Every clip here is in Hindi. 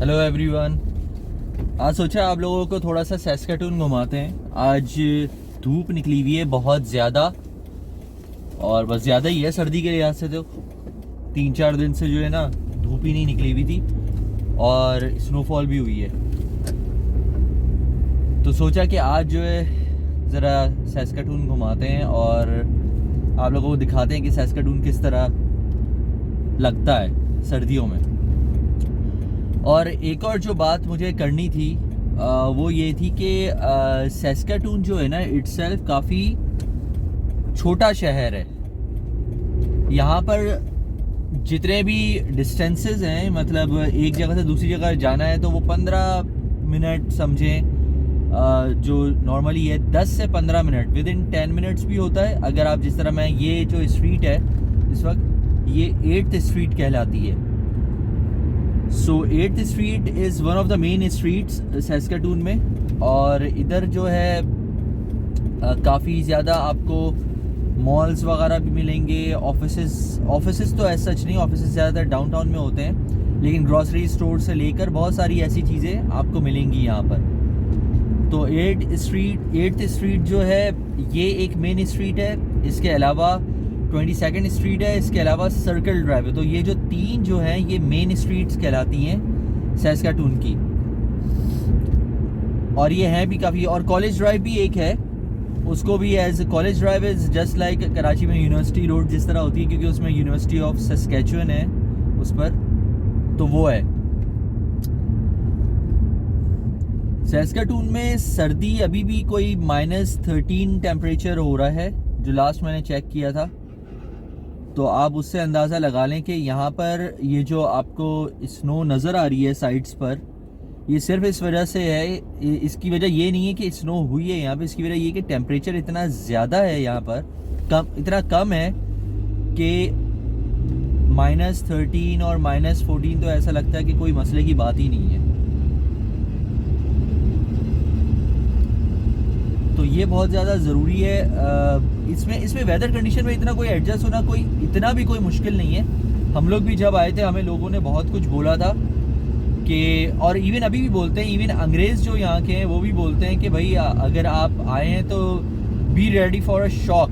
Hello everyone. आज सोचा आप लोगों को थोड़ा सा सैस्कैटून घुमाते हैं। आज धूप निकली हुई है बहुत ज़्यादा, और बस ज़्यादा ही है सर्दी के लिहाज से। तो 3-4 दिन से जो है ना धूप ही नहीं निकली हुई थी और स्नोफॉल भी हुई है। तो सोचा कि आज जो है ज़रा सैस्कैटून घुमाते हैं और आप लोगों को दिखाते हैं कि सैस्कैटून किस तरह लगता है सर्दियों में। और एक और जो बात मुझे करनी थी वो ये थी कि सैस्कैटून जो है ना इटसेल्फ काफ़ी छोटा शहर है। यहाँ पर जितने भी डिस्टेंसेस हैं, मतलब एक जगह से दूसरी जगह जाना है तो वो 15 मिनट समझें, जो नॉर्मली है 10 से 15 मिनट, विद इन 10 मिनट्स भी होता है। अगर आप जिस तरह मैं, ये जो स्ट्रीट है इस वक्त ये 8th स्ट्रीट कहलाती है। So 8th street is one of the main streets Saskatoon में। और इधर जो है काफ़ी ज़्यादा आपको मॉल्स वगैरह भी मिलेंगे। ऑफिसेस तो ऐसा सच नहीं, ऑफिसेस ज़्यादातर डाउनटाउन में होते हैं, लेकिन ग्रॉसरी स्टोर से लेकर बहुत सारी ऐसी चीज़ें आपको मिलेंगी यहाँ पर। तो 8th स्ट्रीट जो है ये एक मेन स्ट्रीट है। इसके अलावा 22nd स्ट्रीट है, इसके अलावा सर्कल ड्राइव है। तो ये जो तीन जो हैं ये मेन स्ट्रीट्स कहलाती हैं सैस्कैटून की, और ये हैं भी काफ़ी। और कॉलेज ड्राइव भी एक है, उसको भी as college drive is just like Karachi में यूनिवर्सिटी रोड जिस तरह होती है, क्योंकि उसमें यूनिवर्सिटी ऑफ सस्कैचुअन है उस पर, तो वो है। सैस्कैटून में सर्दी अभी भी कोई -13 टेम्परेचर हो रहा है, जो लास्ट मैंने चेक किया था। तो आप उससे अंदाज़ा लगा लें कि यहाँ पर ये जो आपको स्नो नज़र आ रही है साइड्स पर, ये सिर्फ इस वजह से है, इसकी वजह ये नहीं है कि स्नो हुई है यहाँ पे, इसकी वजह ये कि टेम्परेचर इतना ज़्यादा है यहाँ पर, इतना कम है कि -13 और -14 तो ऐसा लगता है कि कोई मसले की बात ही नहीं है। तो ये बहुत ज़्यादा ज़रूरी है। इसमें वेदर कंडीशन में इतना कोई एडजस्ट होना इतना भी कोई मुश्किल नहीं है। हम लोग भी जब आए थे हमें लोगों ने बहुत कुछ बोला था कि, और इवन अभी भी बोलते हैं, इवन अंग्रेज़ जो यहाँ के हैं वो भी बोलते हैं कि भाई अगर आप आए हैं तो be ready for a shock.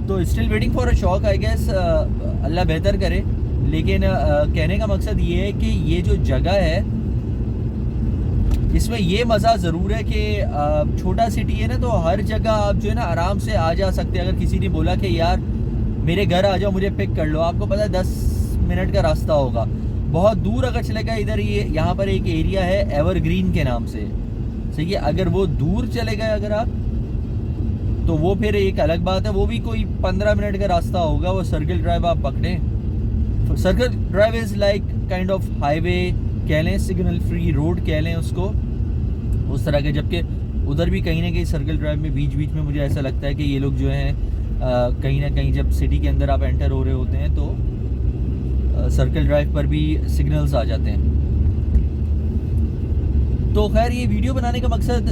तो still waiting for a shock, I guess अल्लाह बेहतर करे। लेकिन कहने का मकसद ये है कि ये जो जगह है इसमें ये मज़ा ज़रूर है कि छोटा सिटी है ना, तो हर जगह आप जो है ना आराम से आ जा सकते हैं। अगर किसी ने बोला कि यार मेरे घर आ जाओ, मुझे पिक कर लो, आपको पता है 10 मिनट का रास्ता होगा। बहुत दूर अगर चले गए, इधर ये यहाँ पर एक एरिया है एवरग्रीन के नाम से, सही है। अगर वो दूर चले गए अगर आप, तो वो फिर एक अलग बात है, वो भी कोई 15 मिनट का रास्ता होगा। वो सर्कल ड्राइव आप पकड़ें। Circle drive is like kind of highway कह लें, सिग्नल फ्री रोड कह लें उसको, उस तरह के। जबकि उधर भी कहीं ना कहीं सर्कल ड्राइव में बीच बीच में मुझे ऐसा लगता है कि ये लोग जो हैं कहीं ना कहीं जब सिटी के अंदर आप एंटर हो रहे होते हैं तो सर्कल ड्राइव पर भी सिग्नल्स आ जाते हैं। तो खैर ये वीडियो बनाने का मकसद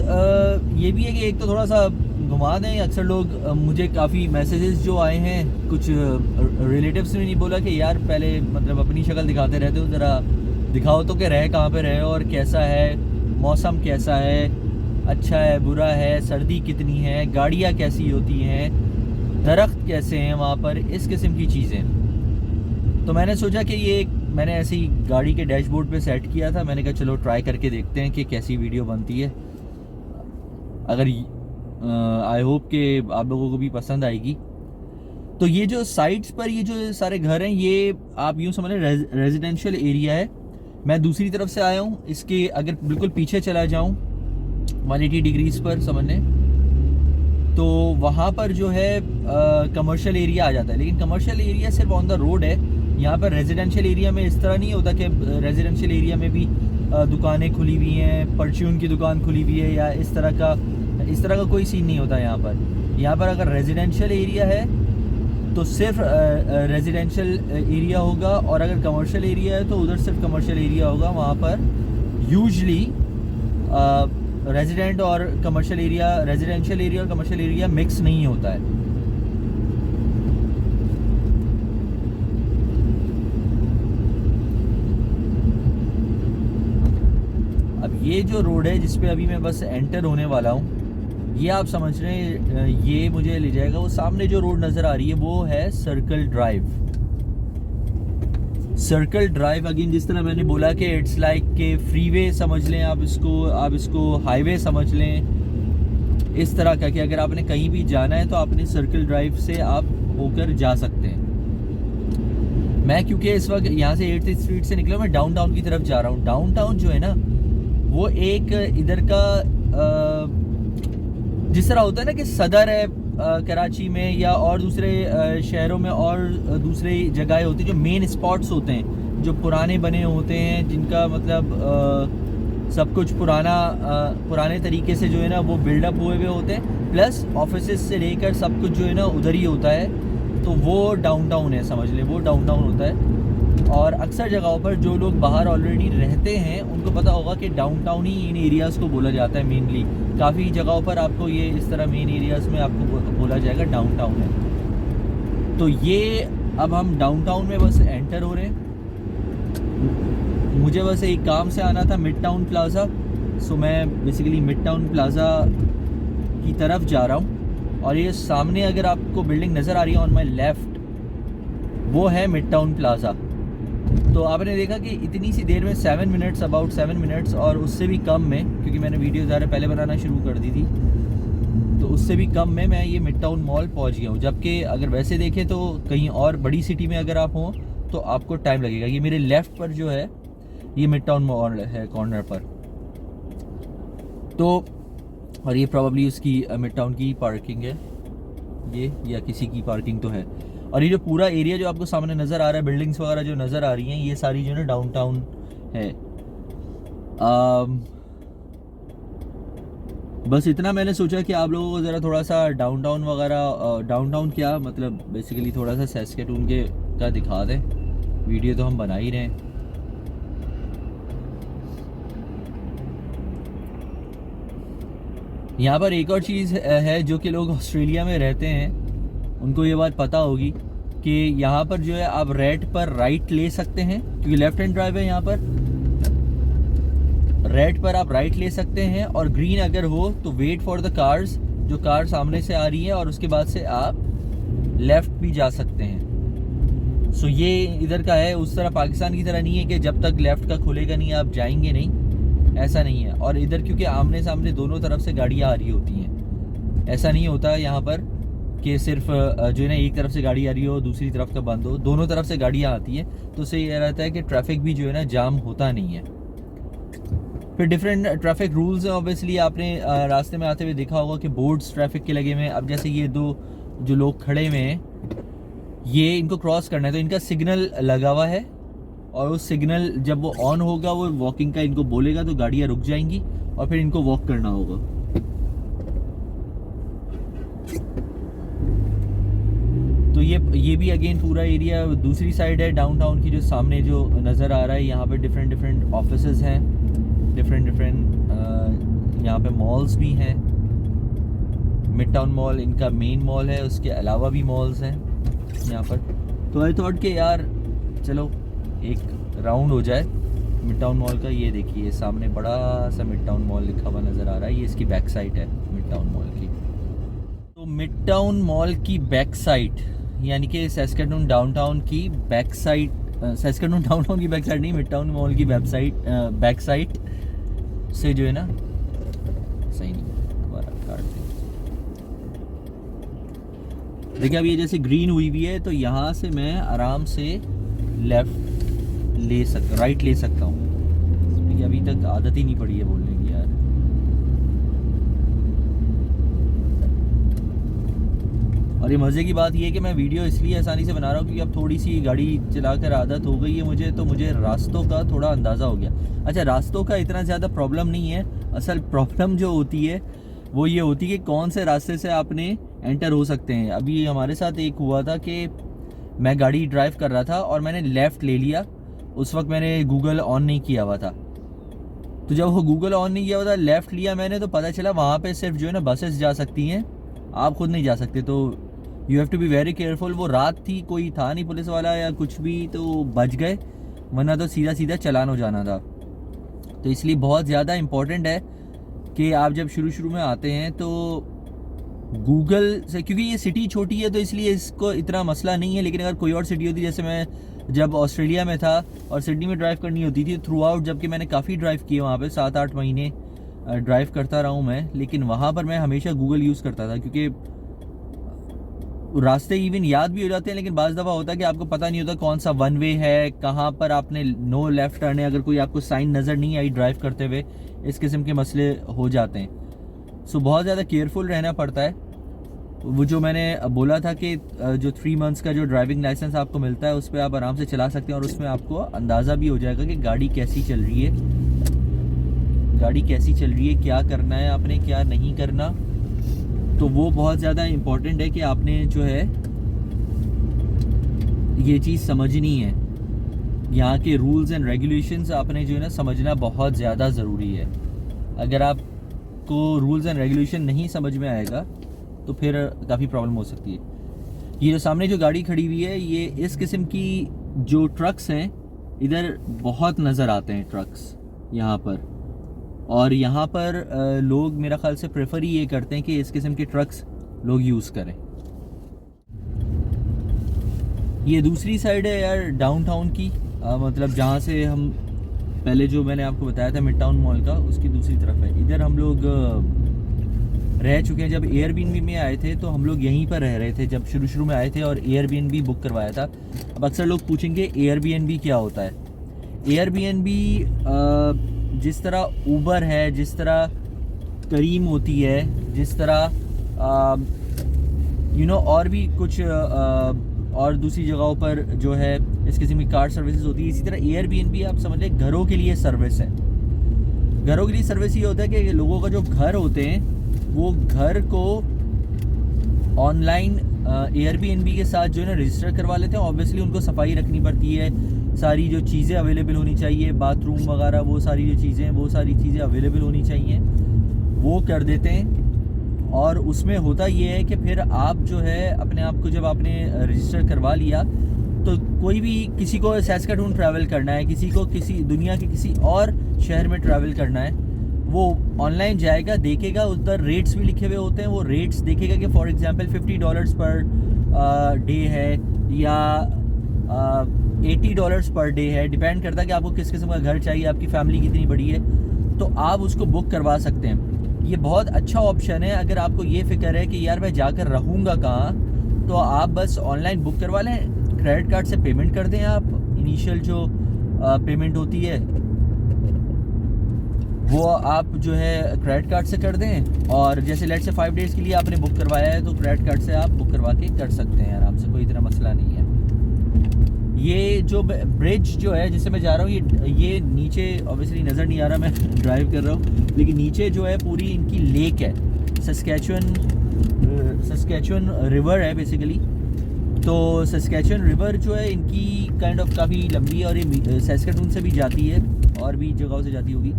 ये भी है कि एक तो थोड़ा सा घुमा दें। अक्सर लोग मुझे काफ़ी मैसेजेस जो आए हैं, कुछ रिलेटिव्स ने नहीं बोला कि यार पहले मतलब अपनी शक्ल दिखाते रहते हो, ज़रा दिखाओ तो कि रहे कहाँ पे रहे और कैसा है, मौसम कैसा है, अच्छा है बुरा है, सर्दी कितनी है, गाड़ियाँ कैसी होती हैं, दरख्त कैसे हैं वहाँ पर, इस किस्म की चीज़ें। तो मैंने सोचा कि मैंने ऐसे ही गाड़ी के डैशबोर्ड पे सेट किया था। मैंने कहा चलो ट्राई करके देखते हैं कि कैसी वीडियो बनती है। अगर आई होप कि आप लोगों को भी पसंद आएगी। तो ये जो साइड्स पर ये जो सारे घर हैं, ये आप यूँ समझ लें रेजिडेंशियल एरिया है। मैं दूसरी तरफ से आया हूँ, इसके अगर बिल्कुल पीछे चला जाऊँ 180 डिग्रीज पर समझने, तो वहाँ पर जो है कमर्शियल एरिया आ जाता है। लेकिन कमर्शियल एरिया सिर्फ ऑन द रोड है। यहाँ पर रेजिडेंशियल एरिया में इस तरह नहीं होता कि रेजिडेंशियल एरिया में भी दुकानें खुली हुई हैं, परचून की दुकान खुली हुई है या इस तरह का कोई सीन नहीं होता यहाँ पर। यहाँ पर अगर रेजिडेंशियल एरिया है तो सिर्फ रेजिडेंशियल एरिया होगा, और अगर कमर्शियल एरिया है तो उधर सिर्फ कमर्शियल एरिया होगा। वहाँ पर यूजली रेजिडेंशियल और कमर्शियल एरिया मिक्स नहीं होता है। ये जो रोड है जिस पे अभी मैं बस एंटर होने वाला हूँ, ये आप समझ रहे हैं ये मुझे ले जाएगा, वो सामने जो रोड नज़र आ रही है वो है circle drive. Circle drive again जिस तरह मैंने बोला कि इट्स लाइक के फ्रीवे समझ लें आप इसको हाईवे समझ लें, इस तरह का कि अगर आपने कहीं भी जाना है तो आपने सर्कल ड्राइव से आप होकर जा सकते हैं। मैं क्योंकि इस वक्त यहाँ से 8th स्ट्रीट से निकला, मैं डाउनटाउन की तरफ जा रहा हूँ। डाउनटाउन जो है ना वो एक इधर का जिस तरह होता है ना कि सदर है कराची में या और दूसरे शहरों में और दूसरे जगह होती है जो मेन स्पॉट्स होते हैं, जो पुराने बने होते हैं, जिनका मतलब सब कुछ पुराने तरीके से जो है ना वो बिल्डअप हुए हुए होते हैं, प्लस ऑफिसेस से लेकर सब कुछ जो है ना उधर ही होता है, तो वो डाउनटाउन है, समझ ले वो डाउनटाउन होता है। और अक्सर जगहों पर जो लोग बाहर ऑलरेडी रहते हैं उनको पता होगा कि डाउनटाउन ही इन एरियाज़ को बोला जाता है मेनली। काफ़ी जगहों पर आपको ये इस तरह मेन एरियाज़ में आपको बोला जाएगा डाउनटाउन है। तो ये अब हम डाउनटाउन में बस एंटर हो रहे हैं। मुझे बस एक काम से आना था मिड टाउन प्लाज़ा, सो मैं बेसिकली मिड टाउन प्लाज़ा की तरफ जा रहा हूँ। और ये सामने अगर आपको बिल्डिंग नज़र आ रही है ऑन माई लेफ़्ट, वो है मिड टाउन प्लाज़ा। तो आपने देखा कि इतनी सी देर में 7 मिनट्स, अबाउट 7 मिनट्स और उससे भी कम में, क्योंकि मैंने वीडियो ज़्यादा पहले बनाना शुरू कर दी थी, तो उससे भी कम में मैं ये मिड टाउन मॉल पहुंच गया हूँ। जबकि अगर वैसे देखें तो कहीं और बड़ी सिटी में अगर आप हों तो आपको टाइम लगेगा। ये मेरे लेफ़्ट पर जो है ये मिड टाउन मॉल है कॉर्नर पर, तो और ये प्रॉब्ली उसकी मिड टाउन की पार्किंग है ये, या किसी की पार्किंग तो है। और ये जो पूरा एरिया जो आपको सामने नज़र आ रहा है, बिल्डिंग्स वगैरह जो नज़र आ रही हैं, ये सारी जो है ना डाउनटाउन है। बस इतना मैंने सोचा कि आप लोगों को ज़रा थोड़ा सा डाउनटाउन वगैरह, डाउनटाउन क्या मतलब बेसिकली थोड़ा सा सैस्केटून के का दिखा दें। वीडियो तो हम बना ही रहे हैं। यहाँ पर एक और चीज़ है जो कि लोग ऑस्ट्रेलिया में रहते हैं उनको ये बात पता होगी कि यहाँ पर जो है आप रेड पर राइट ले सकते हैं, क्योंकि लेफ्ट हैंड ड्राइव है यहाँ पर। रेड पर आप राइट ले सकते हैं और ग्रीन अगर हो तो वेट फॉर द कार्स, जो कार सामने से आ रही है, और उसके बाद से आप लेफ्ट भी जा सकते हैं। सो ये इधर का है, उस तरह पाकिस्तान की तरह नहीं है कि जब तक लेफ्ट का खुलेगा नहीं आप जाएंगे नहीं, ऐसा नहीं है। और इधर क्योंकि आमने सामने दोनों तरफ से गाड़ियाँ आ रही होती हैं, ऐसा नहीं होता यहाँ पर कि सिर्फ जो है ना एक तरफ से गाड़ी आ रही हो दूसरी तरफ का बंद हो, दोनों तरफ से गाड़ियाँ आती हैं, तो उससे ये रहता है कि ट्रैफिक भी जो है ना जाम होता नहीं है। फिर डिफरेंट ट्रैफिक रूल्स हैं ऑब्वियसली, आपने रास्ते में आते हुए देखा होगा कि बोर्ड्स ट्रैफिक के लगे हुए हैं। अब जैसे ये दो जो लोग खड़े हुए हैं, ये इनको क्रॉस करना है तो इनका सिग्नल लगा हुआ है, और उस सिग्नल जब वो ऑन होगा वो वॉकिंग का इनको बोलेगा तो गाड़ियाँ रुक जाएंगी और फिर इनको वॉक करना होगा। तो ये भी अगेन पूरा एरिया दूसरी साइड है डाउनटाउन की, जो सामने जो नज़र आ रहा है। यहाँ पे डिफरेंट ऑफिसेज हैं, डिफरेंट यहाँ पे मॉल्स भी हैं। मिड टाउन मॉल इनका मेन मॉल है, उसके अलावा भी मॉल्स हैं यहाँ पर। तो आई थॉट कि यार चलो एक राउंड हो जाए मिड टाउन मॉल का। ये देखिए सामने बड़ा सा मिड टाउन मॉल लिखा हुआ नज़र आ रहा है, ये इसकी बैक साइड है मिड टाउन मॉल की। तो मिड टाउन मॉल की बैक साइड यानी कि सैस्केटून डाउनटाउन की बैक साइड, सैस्केटून डाउनटाउन की बैक साइड नहीं, मिड टाउन मॉल की वेबसाइट बैक साइड से जो है ना, सही नहीं दोबारा काट दें। देखिए अब ये जैसे ग्रीन हुई भी है तो यहाँ से मैं आराम से लेफ्ट राइट ले सकता हूँ। अभी तक आदत ही नहीं पड़ी है बोलने की यार। और ये मज़े की बात ये है कि मैं वीडियो इसलिए आसानी से बना रहा हूँ क्योंकि अब थोड़ी सी गाड़ी चलाकर आदत हो गई है मुझे, तो मुझे रास्तों का थोड़ा अंदाज़ा हो गया। अच्छा, रास्तों का इतना ज़्यादा प्रॉब्लम नहीं है, असल प्रॉब्लम जो होती है वो ये होती है कि कौन से रास्ते से आपने एंटर हो सकते हैं। अभी हमारे साथ एक हुआ था कि मैं गाड़ी ड्राइव कर रहा था और मैंने लेफ़्ट ले लिया, उस वक्त मैंने गूगल ऑन नहीं किया हुआ था। तो जब वो गूगल ऑन नहीं किया हुआ था, लेफ़्ट लिया मैंने, तो पता चला वहाँ पे सिर्फ जो है ना बसेस जा सकती हैं, आप खुद नहीं जा सकते। तो you have to be very careful. वो रात थी, कोई था नहीं पुलिस वाला या कुछ भी, तो बच गए, वरना तो सीधा सीधा चालान हो जाना था। तो इसलिए बहुत ज़्यादा इम्पोर्टेंट है कि आप जब शुरू में आते हैं तो गूगल से, क्योंकि ये सिटी छोटी है तो इसलिए इसको इतना मसला नहीं है, लेकिन अगर कोई और सिटी होती, जैसे मैं जब ऑस्ट्रेलिया में था और सिडनी में ड्राइव करनी होती थी थ्रू आउट, जबकि मैंने काफ़ी ड्राइव किए वहाँ पे 7-8 महीने ड्राइव करता रहा हूँ मैं, लेकिन वहाँ पर मैं हमेशा गूगल यूज़ करता था, क्योंकि रास्ते इवन याद भी हो जाते हैं, लेकिन बाज़ दफ़ा होता है कि आपको पता नहीं होता कौन सा वन वे है, कहाँ पर आपने नो लेफ़्ट टर्न है, अगर कोई आपको साइन नज़र नहीं आई ड्राइव करते हुए, इस किस्म के मसले हो जाते हैं। सो बहुत ज़्यादा केयरफुल रहना पड़ता है। वो जो मैंने बोला था कि जो 3 मंथ्स का जो ड्राइविंग लाइसेंस आपको मिलता है उस पर आप आराम से चला सकते हैं, और उसमें आपको अंदाज़ा भी हो जाएगा कि गाड़ी कैसी चल रही है, क्या करना है आपने, क्या नहीं करना। तो वो बहुत ज़्यादा इम्पोर्टेंट है कि आपने जो है ये चीज़ समझनी है, यहाँ के रूल्स एंड रेगुलेशंस आपने जो है ना समझना बहुत ज़्यादा ज़रूरी है। अगर आपको रूल्स एंड रेगुलेशन नहीं समझ में आएगा तो फिर काफ़ी प्रॉब्लम हो सकती है। ये जो सामने जो गाड़ी खड़ी हुई है, ये इस किस्म की जो ट्रक्स हैं, इधर बहुत नज़र आते हैं ट्रक्स यहाँ पर, और यहाँ पर लोग मेरा ख्याल से प्रेफर ही ये करते हैं कि इस किस्म के ट्रक्स लोग यूज़ करें। ये दूसरी साइड है यार डाउनटाउन की, मतलब जहाँ से हम पहले जो मैंने आपको बताया था मिड टाउन मॉल का, उसकी दूसरी तरफ है। इधर हम लोग रह चुके हैं। जब एयरबीएनबी में आए थे तो हम लोग यहीं पर रह रहे थे जब शुरू में आए थे, और एयरबीएनबी बुक करवाया था। अब अक्सर लोग पूछेंगे एयरबीएनबी क्या होता है। एयरबीएनबी जिस तरह ऊबर है, जिस तरह करीम होती है, जिस तरह और भी कुछ और दूसरी जगहों पर जो है इस किस्म की कार सर्विसेज होती है, इसी तरह एयरबीएनबी आप समझ लें घरों के लिए सर्विस है। घरों के लिए सर्विस ये होता है कि लोगों का जो घर होते हैं वो घर को ऑनलाइन एयरबीएनबी के साथ जो है ना रजिस्टर करवा लेते हैं। ऑब्वियसली उनको सफाई रखनी पड़ती है, सारी जो चीज़ें अवेलेबल होनी चाहिए, बाथरूम वगैरह, वो सारी जो चीज़ें वो सारी चीज़ें अवेलेबल होनी चाहिए, वो कर देते हैं। और उसमें होता ये है कि फिर आप जो है अपने आप को जब आपने रजिस्टर करवा लिया तो कोई भी किसी को सैस्काटून ट्रैवल करना है, किसी को किसी दुनिया के किसी और शहर में ट्रैवल करना है, वो ऑनलाइन जाएगा, देखेगा, उधर रेट्स भी लिखे हुए होते हैं, वो रेट्स देखेगा कि फॉर एग्जांपल $50 पर डे है या $80 पर डे है, डिपेंड करता है कि आपको किस किस्म का घर चाहिए, आपकी फैमिली कितनी बड़ी है, तो आप उसको बुक करवा सकते हैं। ये बहुत अच्छा ऑप्शन है। अगर आपको ये फिक्र है कि यार मैं जाकर रहूँगा कहाँ, तो आप बस ऑनलाइन बुक करवा लें, क्रेडिट कार्ड से पेमेंट कर दें आप, इनिशियल जो पेमेंट होती है वो आप जो है क्रेडिट कार्ड से कर दें, और जैसे लेट से 5 डेज़ के लिए आपने बुक करवाया है तो क्रेडिट कार्ड से आप बुक करवा के कर सकते हैं आराम से, कोई इतना मसला नहीं है। ये जो ब्रिज जो है जिससे मैं जा रहा हूँ, ये नीचे ऑब्वियसली नज़र नहीं आ रहा, मैं ड्राइव कर रहा हूँ, लेकिन नीचे जो है पूरी इनकी लेक है, सस्कैचुअन रिवर है बेसिकली। तो सस्कैचुअन रिवर जो है इनकी काइंड ऑफ काफ़ी लंबी है, और ये सस्कैटून से भी जाती है और भी जगहों से जाती होगी।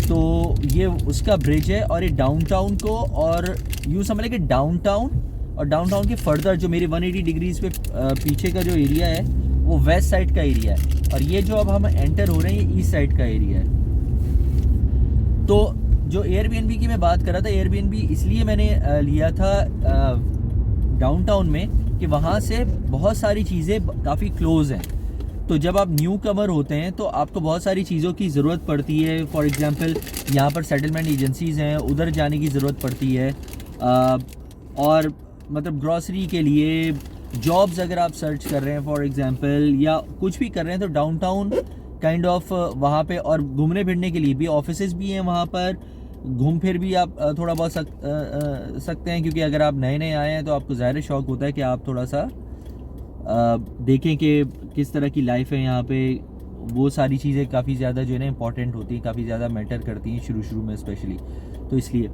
तो ये उसका ब्रिज है, और ये डाउनटाउन को, और यूँ समझ लें कि डाउनटाउन और डाउनटाउन के फर्दर जो मेरे 180 डिग्रीज पे पीछे का जो एरिया है वो वेस्ट साइड का एरिया है, और ये जो अब हम एंटर हो रहे हैं ये ईस्ट साइड का एरिया है। तो जो एयरबीएनबी की मैं बात कर रहा था, एयरबीएनबी इसलिए मैंने लिया था डाउनटाउन में कि वहाँ से बहुत सारी चीज़ें काफ़ी क्लोज हैं। तो जब आप न्यू कमर होते हैं तो आपको बहुत सारी चीज़ों की ज़रूरत पड़ती है। फॉर एग्जांपल यहाँ पर सेटलमेंट एजेंसीज़ हैं, उधर जाने की ज़रूरत पड़ती है, और मतलब ग्रॉसरी के लिए, जॉब्स अगर आप सर्च कर रहे हैं फॉर एग्जांपल, या कुछ भी कर रहे हैं, तो डाउनटाउन काइंड ऑफ वहाँ पे, और घूमने फिरने के लिए भी ऑफिसेज भी हैं वहाँ पर, घूम फिर भी आप थोड़ा बहुत सकते हैं, क्योंकि अगर आप नए नए आए हैं तो आपको ज़ाहिर शौक़ होता है कि आप थोड़ा सा देखें कि किस तरह की लाइफ है यहाँ पे। वो सारी चीज़ें काफ़ी ज़्यादा जो है ना इंपॉर्टेंट होती हैं, काफ़ी ज़्यादा मैटर करती हैं शुरू में स्पेशली, तो इसलिए।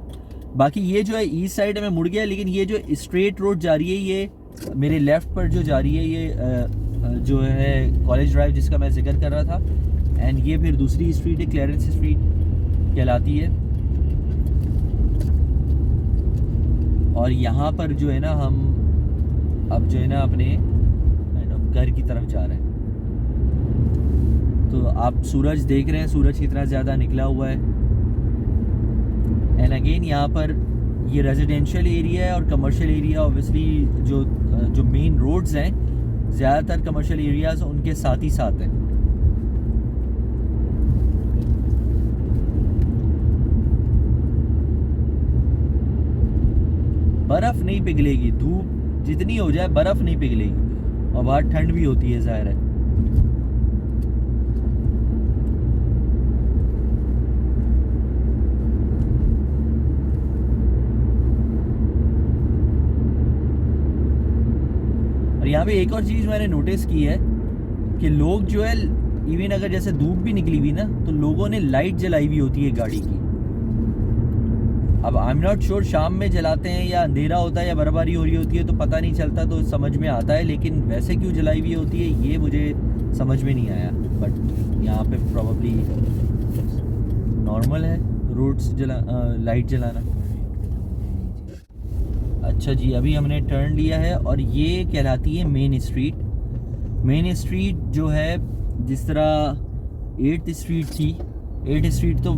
बाकी ये जो है ईस्ट साइड में मुड़ गया, लेकिन ये जो स्ट्रेट रोड जा रही है, ये मेरे लेफ़्ट पर जो जा रही है, ये जो है कॉलेज ड्राइव जिसका मैं जिक्र कर रहा था, एंड ये फिर दूसरी स्ट्रीट है, क्लेरेंस स्ट्रीट कहलाती है। और यहाँ पर जो है ना हम अब जो है ना अपने घर की तरफ जा रहे हैं। तो तो आप सूरज देख रहे हैं, सूरज कितना ज़्यादा निकला हुआ है। एंड अगेन यहाँ पर ये रेजिडेंशियल एरिया है और कमर्शियल एरिया ऑब्वियसली जो मेन रोड्स हैं, ज़्यादातर कमर्शियल एरियाज उनके साथ ही साथ हैं। बर्फ़ नहीं पिघलेगी, धूप जितनी हो जाए बर्फ़ नहीं पिघलेगी, और बाहर ठंड भी होती है ज़ाहिर है। और यहाँ पे एक और चीज़ मैंने नोटिस की है कि लोग जो है, इवन अगर जैसे धूप भी निकली हुई ना, तो लोगों ने लाइट जलाई हुई होती है गाड़ी की। अब आई एम नॉट श्योर शाम में जलाते हैं या अंधेरा होता है या बर्फबारी हो रही होती है तो पता नहीं चलता, तो समझ में आता है, लेकिन वैसे क्यों जलाई हुई होती है ये मुझे समझ में नहीं आया। बट यहाँ पे प्रॉब्ली नॉर्मल है रोड्स लाइट जलाना। अच्छा जी, अभी हमने टर्न लिया है और ये कहलाती है मेन स्ट्रीट। मेन स्ट्रीट जो है, जिस तरह 8th स्ट्रीट थी, 8th स्ट्रीट तो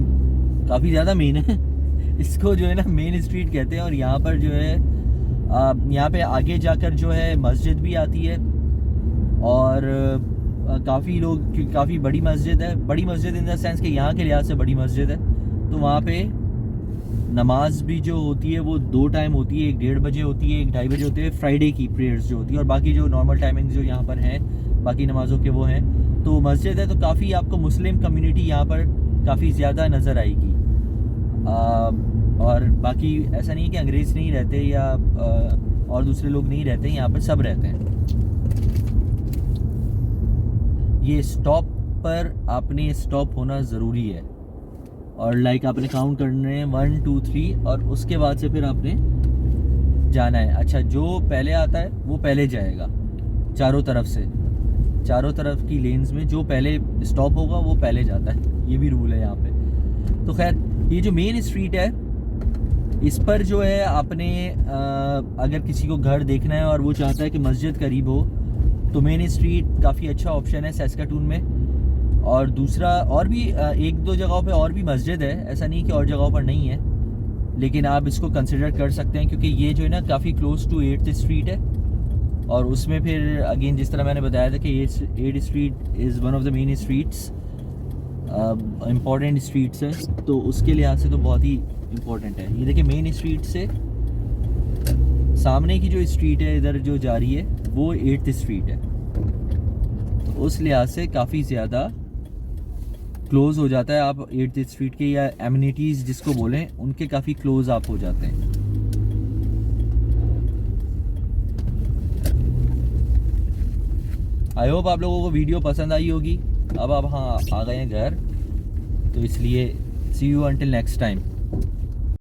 काफ़ी ज़्यादा मेन है इसको जो है ना मेन स्ट्रीट कहते हैं। और यहाँ पर जो है यहाँ पे आगे जाकर जो है मस्जिद भी आती है, और काफ़ी बड़ी मस्जिद है। बड़ी मस्जिद इन द सेंस कि यहाँ के लिहाज से बड़ी मस्जिद है। तो वहाँ पे नमाज भी जो होती है वो 2 टाइम होती है, एक 1:30 बजे होती है, एक 2:30 बजे होती है, फ्राइडे की प्रेयर्स जो होती है, और बाकी जो नॉर्मल टाइमिंग जो यहाँ पर हैं बाकी नमाज़ों के वो हैं। तो मस्जिद है तो काफ़ी आपको मुस्लिम कम्युनिटी यहाँ पर काफ़ी ज़्यादा नज़र आएगी। और बाकी ऐसा नहीं है कि अंग्रेज़ नहीं रहते या और दूसरे लोग नहीं रहते, यहाँ पर सब रहते हैं। ये स्टॉप पर आपने स्टॉप होना ज़रूरी है, और लाइक आपने काउंट करने हैं 1 2 3, और उसके बाद से फिर आपने जाना है। अच्छा, जो पहले आता है वो पहले जाएगा, चारों तरफ की लेन्स में जो पहले स्टॉप होगा वो पहले जाता है। ये भी रूल है यहाँ पे। तो खैर, ये जो मेन स्ट्रीट है इस पर जो है आपने अगर किसी को घर देखना है और वो चाहता है कि मस्जिद करीब हो, तो मेन स्ट्रीट काफ़ी अच्छा ऑप्शन है सैस्काटून में। और दूसरा, और भी 1-2 जगहों पे और भी मस्जिद है, ऐसा नहीं कि और जगहों पर नहीं है, लेकिन आप इसको कंसिडर कर सकते हैं क्योंकि ये जो है ना काफ़ी क्लोज टू 8th स्ट्रीट है। और उसमें फिर अगेन जिस तरह मैंने बताया था कि 8th street is one of the main streets, important streets है, तो उसके लिहाज से तो बहुत ही इम्पोर्टेंट है। ये देखिए, मेन स्ट्रीट से सामने की जो स्ट्रीट है इधर जो जा रही है वो 8th स्ट्रीट है, तो उस लिहाज से काफ़ी ज़्यादा क्लोज हो जाता है आप 8th स्ट्रीट के, या एमिनिटीज़ जिसको बोलें उनके काफ़ी क्लोज आप हो जाते हैं। आई होप आप लोगों को वीडियो पसंद आई होगी। अब आप हाँ आ गए हैं घर, तो इसलिए सी यू अंटिल नेक्स्ट टाइम।